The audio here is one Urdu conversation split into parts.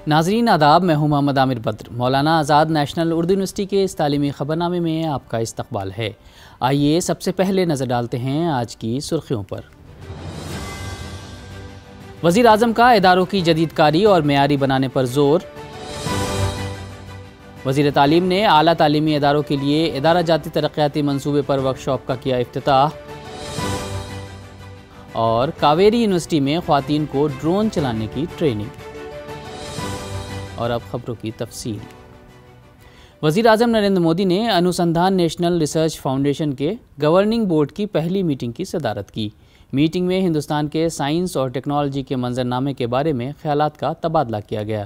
ناظرین آداب، میں ہوں محمد عامر بدر۔ مولانا آزاد نیشنل اردو یونیورسٹی کے اس تعلیمی خبرنامے میں آپ کا استقبال ہے۔ آئیے سب سے پہلے نظر ڈالتے ہیں آج کی سرخیوں پر۔ وزیر اعظم کا اداروں کی جدید کاری اور معیاری بنانے پر زور۔ وزیر تعلیم نے اعلیٰ تعلیمی اداروں کے لیے ادارہ جاتی ترقیاتی منصوبے پر ورکشاپ کا کیا افتتاح۔ اور کاویری یونیورسٹی میں خواتین کو ڈرون چلانے کی ٹریننگ۔ اور اب خبروں کی تفصیل۔ وزیر اعظم نریندر مودی نے انوسندھان نیشنل ریسرچ فاؤنڈیشن کے گورننگ بورڈ کی پہلی میٹنگ کی صدارت کی۔ میٹنگ میں ہندوستان کے سائنس اور ٹیکنالوجی کے منظرنامے کے بارے میں خیالات کا تبادلہ کیا گیا۔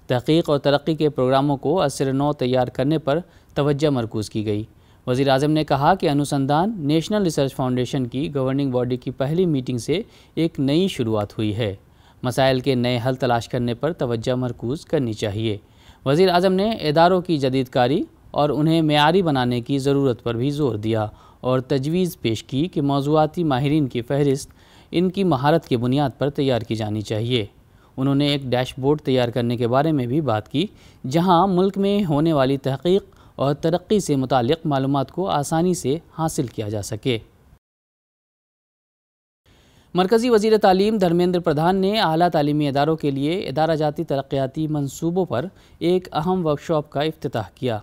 تحقیق اور ترقی کے پروگراموں کو ازسر نو تیار کرنے پر توجہ مرکوز کی گئی۔ وزیر اعظم نے کہا کہ انوسندھان نیشنل ریسرچ فاؤنڈیشن کی گورننگ باڈی کی پہلی میٹنگ سے ایک نئی شروعات ہوئی ہے۔ مسائل کے نئے حل تلاش کرنے پر توجہ مرکوز کرنی چاہیے۔ وزیر اعظم نے اداروں کی جدید کاری اور انہیں معیاری بنانے کی ضرورت پر بھی زور دیا اور تجویز پیش کی کہ موضوعاتی ماہرین کی فہرست ان کی مہارت کی بنیاد پر تیار کی جانی چاہیے۔ انہوں نے ایک ڈیش بورڈ تیار کرنے کے بارے میں بھی بات کی، جہاں ملک میں ہونے والی تحقیق اور ترقی سے متعلق معلومات کو آسانی سے حاصل کیا جا سکے۔ مرکزی وزیر تعلیم دھرمیندر پردھان نے اعلیٰ تعلیمی اداروں کے لیے ادارہ جاتی ترقیاتی منصوبوں پر ایک اہم ورکشاپ کا افتتاح کیا۔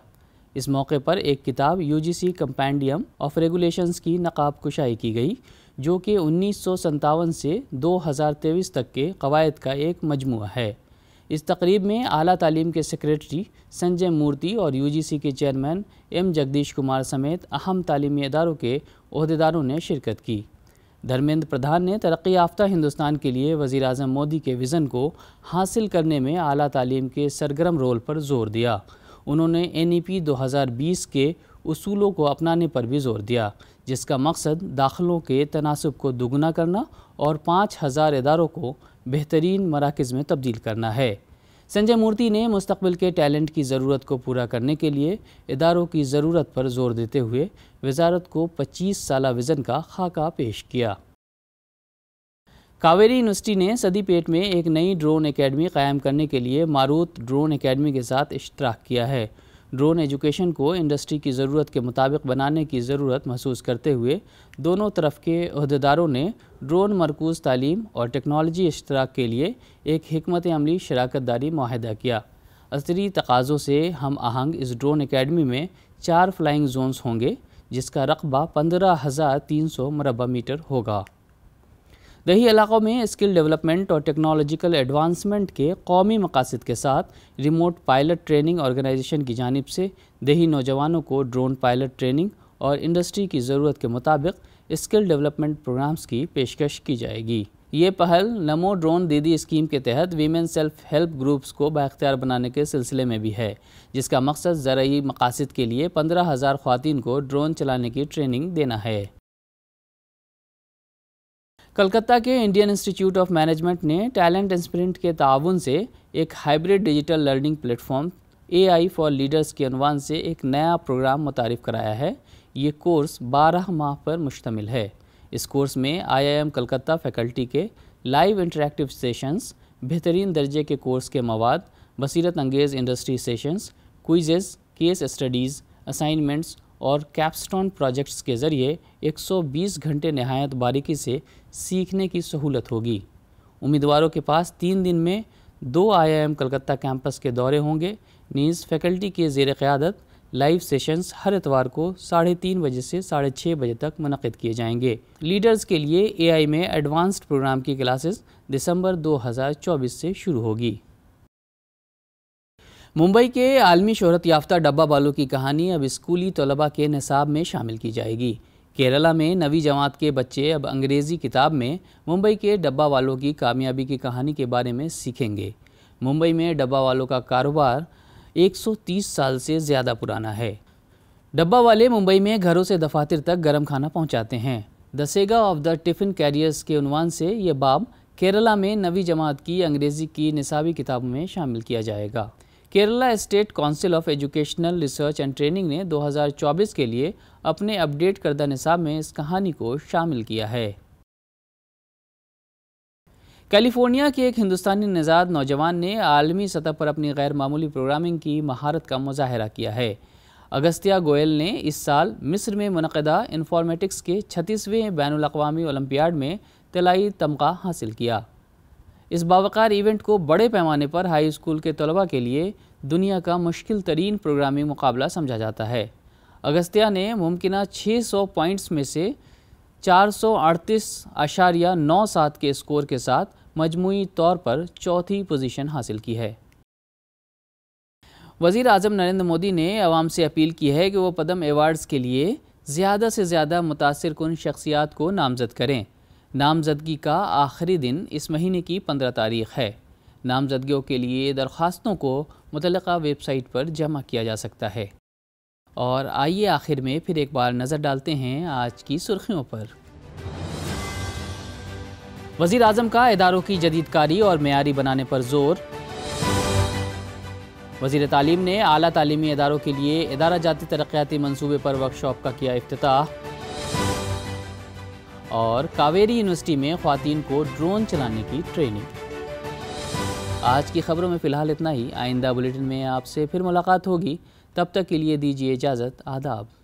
اس موقع پر ایک کتاب UGC کمپینڈیم آف ریگولیشنز کی نقاب کشائی کی گئی، جو کہ 1957 سے 2023 تک کے قواعد کا ایک مجموعہ ہے۔ اس تقریب میں اعلیٰ تعلیم کے سیکریٹری سنجے مورتی اور UGC کے چیئرمین M جگدیش کمار سمیت اہم تعلیمی اداروں کے عہدیداروں نے شرکت کی۔ دھرمیندر پردھان نے ترقی یافتہ ہندوستان کے لیے وزیر اعظم مودی کے وژن کو حاصل کرنے میں اعلیٰ تعلیم کے سرگرم رول پر زور دیا۔ انہوں نے NEP 2020 کے اصولوں کو اپنانے پر بھی زور دیا، جس کا مقصد داخلوں کے تناسب کو دوگنا کرنا اور 5000 اداروں کو بہترین مراکز میں تبدیل کرنا ہے۔ سنجے مورتی نے مستقبل کے ٹیلنٹ کی ضرورت کو پورا کرنے کے لیے اداروں کی ضرورت پر زور دیتے ہوئے وزارت کو 25 سالہ وژن کا خاکہ پیش کیا۔ کاویری یونیورسٹی نے سدی پیٹ میں ایک نئی ڈرون اکیڈمی قائم کرنے کے لیے ماروت ڈرون اکیڈمی کے ساتھ اشتراک کیا ہے۔ ڈرون ایجوکیشن کو انڈسٹری کی ضرورت کے مطابق بنانے کی ضرورت محسوس کرتے ہوئے دونوں طرف کے عہدیداروں نے ڈرون مرکوز تعلیم اور ٹیکنالوجی اشتراک کے لیے ایک حکمت عملی شراکت داری معاہدہ کیا۔ عصری تقاضوں سے ہم آہنگ اس ڈرون اکیڈمی میں 4 فلائنگ زونز ہوں گے، جس کا رقبہ 15,300 مربع میٹر ہوگا۔ دیہی علاقوں میں اسکل ڈیولپمنٹ اور ٹیکنالوجیکل ایڈوانسمنٹ کے قومی مقاصد کے ساتھ ریموٹ پائلٹ ٹریننگ آرگنائزیشن کی جانب سے دیہی نوجوانوں کو ڈرون پائلٹ ٹریننگ اور انڈسٹری کی ضرورت کے مطابق اسکل ڈیولپمنٹ پروگرامز کی پیشکش کی جائے گی۔ یہ پہل نمو ڈرون دیدی اسکیم کے تحت ویمن سیلف ہیلپ گروپس کو بااختیار بنانے کے سلسلے میں بھی ہے، جس کا مقصد زرعی مقاصد کے لیے 15,000 خواتین کو ڈرون چلانے کی ٹریننگ دینا ہے۔ کلکتہ کے انڈین انسٹیٹیوٹ آف مینجمنٹ نے ٹیلنٹ اسپرنٹ کے تعاون سے ایک hybrid digital learning plate form AI for leaders کے عنوان سے ایک نیا پروگرام متعارف کرایا ہے۔ یہ کورس 12 ماہ پر مشتمل ہے۔ اس کورس میں IIM کلکتہ فیکلٹی کے لائیو انٹریکٹیو سیشنز، بہترین درجے کے کورس کے مواد، بصیرت انگیز industry sessions, quizzes, case studies, assignments اور کیپسٹون پروجیکٹس کے ذریعے 120 گھنٹے نہایت باریکی سے سیکھنے کی سہولت ہوگی۔ امیدواروں کے پاس 3 دن میں 2 IIM کلکتہ کیمپس کے دورے ہوں گے۔ نیز فیکلٹی کے زیر قیادت لائیو سیشنز ہر اتوار کو 3:30 بجے سے 6:30 بجے تک منعقد کیے جائیں گے۔ لیڈرز کے لیے AI میں ایڈوانسڈ پروگرام کی کلاسز دسمبر 2024 سے شروع ہوگی۔ ممبئی کے عالمی شہرت یافتہ ڈبہ بالو کی کہانی اب اسکولی طلباء کے نصاب میں شامل کی جائے گی۔ کیرالہ میں 9ویں جماعت کے بچے اب انگریزی کتاب میں ممبئی کے ڈبہ والوں کی کامیابی کی کہانی کے بارے میں سیکھیں گے۔ ممبئی میں ڈبہ والوں کا کاروبار 130 سال سے زیادہ پرانا ہے۔ ڈبہ والے ممبئی میں گھروں سے دفاتر تک گرم کھانا پہنچاتے ہیں۔ دی سیگا آف دی ٹفن کیریئرز کے عنوان سے یہ باب کیرالہ میں 9ویں جماعت کی انگریزی کی نصابی کتابوں میں شامل کیا جائے گا۔ Kerala state council of educational research and training نے 2024 کے لیے اپنے اپ ڈیٹ کردہ نصاب میں اس کہانی کو شامل کیا ہے۔ کیلیفورنیا کے ایک ہندوستانی نژاد نوجوان نے عالمی سطح پر اپنی غیر معمولی پروگرامنگ کی مہارت کا مظاہرہ کیا ہے۔ اگستیا گوئل نے اس سال مصر میں منعقدہ انفارمیٹکس کے 36ویں بین الاقوامی اولمپیاڈ میں طلائی تمغہ حاصل کیا۔ اس باوقار ایونٹ کو بڑے پیمانے پر ہائی اسکول کے طلباء کے لیے دنیا کا مشکل ترین پروگرامنگ مقابلہ سمجھا جاتا ہے۔ اگستیا نے ممکنہ 600 پوائنٹس میں سے 438.97 کے اسکور کے ساتھ مجموعی طور پر چوتھی پوزیشن حاصل کی ہے۔ وزیر اعظم نریندر مودی نے عوام سے اپیل کی ہے کہ وہ پدم ایوارڈز کے لیے زیادہ سے زیادہ متاثر کن شخصیات کو نامزد کریں۔ نامزدگی کا آخری دن اس مہینے کی 15 تاریخ ہے۔ نامزدگیوں کے لیے درخواستوں کو متعلقہ ویب سائٹ پر جمع کیا جا سکتا ہے۔ اور آئیے آخر میں پھر ایک بار نظر ڈالتے ہیں آج کی سرخیوں پر۔ وزیر اعظم کا اداروں کی جدید کاری اور معیاری بنانے پر زور۔ وزیر تعلیم نے اعلیٰ تعلیمی اداروں کے لیے ادارہ جاتی ترقیاتی منصوبے پر ورکشاپ کا کیا افتتاح۔ اور کاویری یونیورسٹی میں خواتین کو ڈرون چلانے کی ٹریننگ۔ آج کی خبروں میں فی الحال اتنا ہی۔ آئندہ بلیٹن میں آپ سے پھر ملاقات ہوگی، تب تک کے لیے دیجیے اجازت۔ آداب۔